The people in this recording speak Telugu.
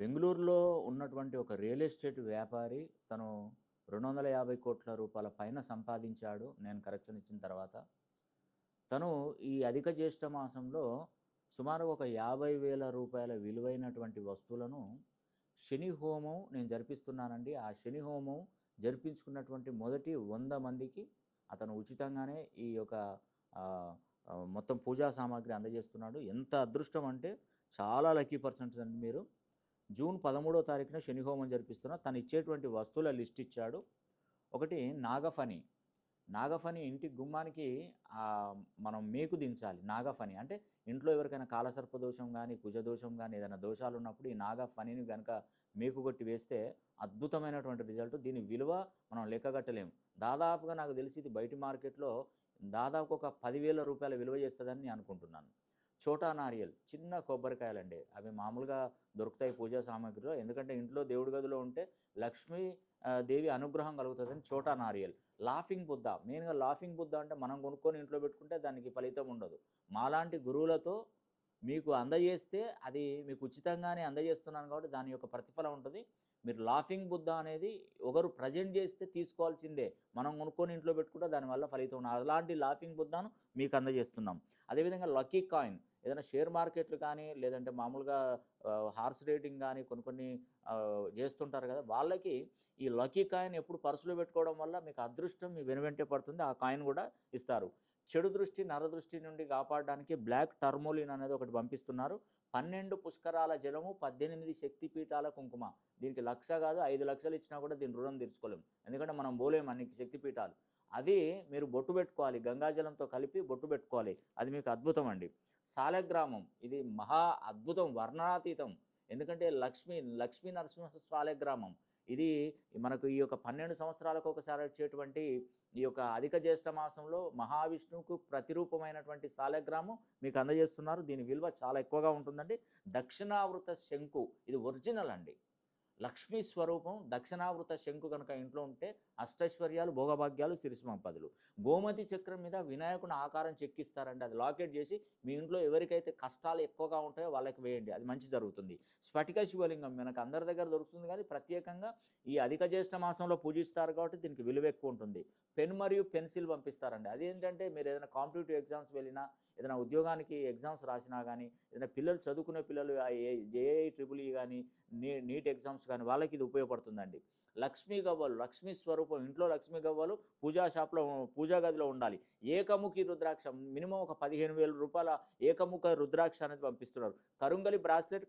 బెంగుళూరులో ఉన్నటువంటి ఒక రియల్ ఎస్టేట్ వ్యాపారి తను 250 కోట్ల రూపాయల పైన సంపాదించాడు. నేను కరెక్షన్ ఇచ్చిన తర్వాత. తను ఈ అధిక జ్యేష్ఠ మాసంలో సుమారు ఒక 50,000 రూపాయల విలువైనటువంటి వస్తువులను శని హోమం నేను జరిపిస్తున్నానండి. ఆ శని హోమం జరిపించుకున్నటువంటి మొదటి 100 మందికి అతను ఉచితంగానే ఈ యొక్క ఆహ్, మొత్తం పూజా సామాగ్రి అందజేస్తున్నాడు. ఎంత అదృష్టం అంటే చాలా లక్కీ పర్సన్స్ అండి మీరు. జూన్ 13వ తారీఖున శని హోమం జరిపిస్తున్నా. తను ఇచ్చేటువంటి వస్తువుల లిస్ట్ ఇచ్చాడు. ఒకటి నాగఫణి. నాగఫణి ఇంటి గుమ్మానికి మనం మేకు దించాలి. నాగఫణి అంటే ఇంట్లో ఎవరికైనా కాలసర్ప దోషం గానీ, కుజదోషం గానీ ఏదైనా దోషాలు ఉన్నప్పుడు ఈ నాగఫణిని గనక మేకు కొట్టి వేస్తే అద్భుతమైనటువంటి రిజల్ట్. దీని విలువ మనం లెక్కగట్టలేము. దాదాపుగా నాకు తెలిసి ఇది బయటి మార్కెట్‌లో దాదాపు ఒక 10,000 రూపాయల విలువ చేస్తదని నేను అనుకుంటున్నాను. చోటా నారియల్ చిన్న కొబ్బరికాయలండి. అవి మామూలుగా దొరుకుతాయి పూజా సామాగ్రిలో. ఎందుకంటే ఇంట్లో దేవుడి గదిలో ఉంటే లక్ష్మీ దేవి అనుగ్రహం కలుగుతుందని చోటా నారియల్. లాఫింగ్ బుద్ధ. మెయిన్‌గా లాఫింగ్ బుద్ధ అంటే మనం కొనుక్కొని ఇంట్లో పెట్టుకుంటే దానికి ఫలితం ఉండదు. మాలాంటి గురువులతో మీకు అందజేస్తే అది మీకు ఉచితంగానే అందజేస్తున్నాను కాబట్టి దాని యొక్క ప్రతిఫలం ఉంటది. మీరు లాఫింగ్ బుద్ధ అనేది ఒకరు ప్రజెంట్ చేస్తే తీసుకోవాల్సిందే. మనం కొనుక్కొని ఇంట్లో పెట్టుకుంటే దానివల్ల ఫలితం ఉండదు. అలాంటి లాఫింగ్ బుద్ధను మీకు అందజేస్తున్నాం. అదేవిధంగా లక్కీ కాయిన్ ఏదైనా షేర్ మార్కెట్లు కానీ, లేదంటే మామూలుగా హార్స్ రేటింగ్ గానీ కొన్ని కొన్ని చేస్తుంటారు కదా! వాళ్ళకి ఈ లక్కీ కాయిన్ ఎప్పుడు పర్సులో పెట్టుకోవడం వల్ల మీకు అదృష్టం మీ వెనువెంటే పడుతుంది. ఆ కాయిన్ కూడా ఇస్తారు. చెడు దృష్టి, నరదృష్టి నుండి కాపాడడానికి బ్లాక్ టర్మోలిన్ అనేది ఒకటి పంపిస్తున్నారు. 12 పుష్కరాల జలము, 18 శక్తి పీఠాల కుంకుమ. దీనికి 1,00,000 కాదు 5,00,000 ఇచ్చినా కూడా దీని రుణం తీర్చుకోలేం. ఎందుకంటే మనం పోలేము అన్ని శక్తి పీఠాలు. అది మీరు బొట్టు పెట్టుకోవాలి. గంగాజలంతో కలిపి బొట్టు పెట్టుకోవాలి. అది మీకు అద్భుతం అండి. సాలగ్రామం ఇది మహా అద్భుతం, వర్ణనాతీతం. ఎందుకంటే లక్ష్మీ నరసింహ సాలగ్రామం. ఇది మనకు ఈ యొక్క 12 సంవత్సరాలకు ఒకసారి వచ్చేటువంటి ఈ యొక్క అధిక జ్యేష్ఠ మాసంలో మహావిష్ణువుకు ప్రతిరూపమైనటువంటి సాలగ్రామం మీకు అందజేస్తున్నారు. దీని విలువ చాలా ఎక్కువగా ఉంటుందండి. దక్షిణావృత శంకు ఇది ఒరిజినల్ అండి. లక్ష్మీ స్వరూపం దక్షిణావృత శంకు కనుక ఇంట్లో ఉంటే అష్టైశ్వర్యాలు, భోగభాగ్యాలు, సిరి సంపదలు. గోమతి చక్రం మీద వినాయకుని ఆకారం చెక్కిస్తారండి. అది లాకెట్ చేసి మీ ఇంట్లో ఎవరికైతే కష్టాలు ఎక్కువగా ఉంటాయో వాళ్ళకి వేయండి. అది మంచి జరుగుతుంది. స్ఫటిక శివలింగం మనకు అందరి దగ్గర దొరుకుతుంది కానీ ప్రత్యేకంగా ఈ అధిక జ్యేష్ఠ మాసంలో పూజిస్తారు కాబట్టి దీనికి విలువ ఎక్కువ ఉంటుంది. పెన్ మరియు పెన్సిల్ పంపిస్తారండి. అదేంటంటే మీరు ఏదైనా కాంపిటేటివ్ ఎగ్జామ్స్ వెళ్ళినా, ఏదైనా ఉద్యోగానికి ఎగ్జామ్స్ రాసినా కానీ, ఏదైనా పిల్లలు చదువుకునే పిల్లలు జేఏఈ, ట్రిపుల్ ఈ కానీ, నీట్ ఎగ్జామ్స్ కానీ వాళ్ళకి ఇది ఉపయోగపడుతుందండి. లక్ష్మీ గవ్వలు, లక్ష్మీ స్వరూపం ఇంట్లో లక్ష్మీ గవ్వలు పూజా షాప్‌లో పూజా గదిలో ఉండాలి. ఏకముఖి రుద్రాక్ష మినిమమ్ ఒక 15,000 రూపాయల ఏకముఖ రుద్రాక్ష అనేది పంపిస్తున్నారు. కరుంగలి బ్రాస్లెట్,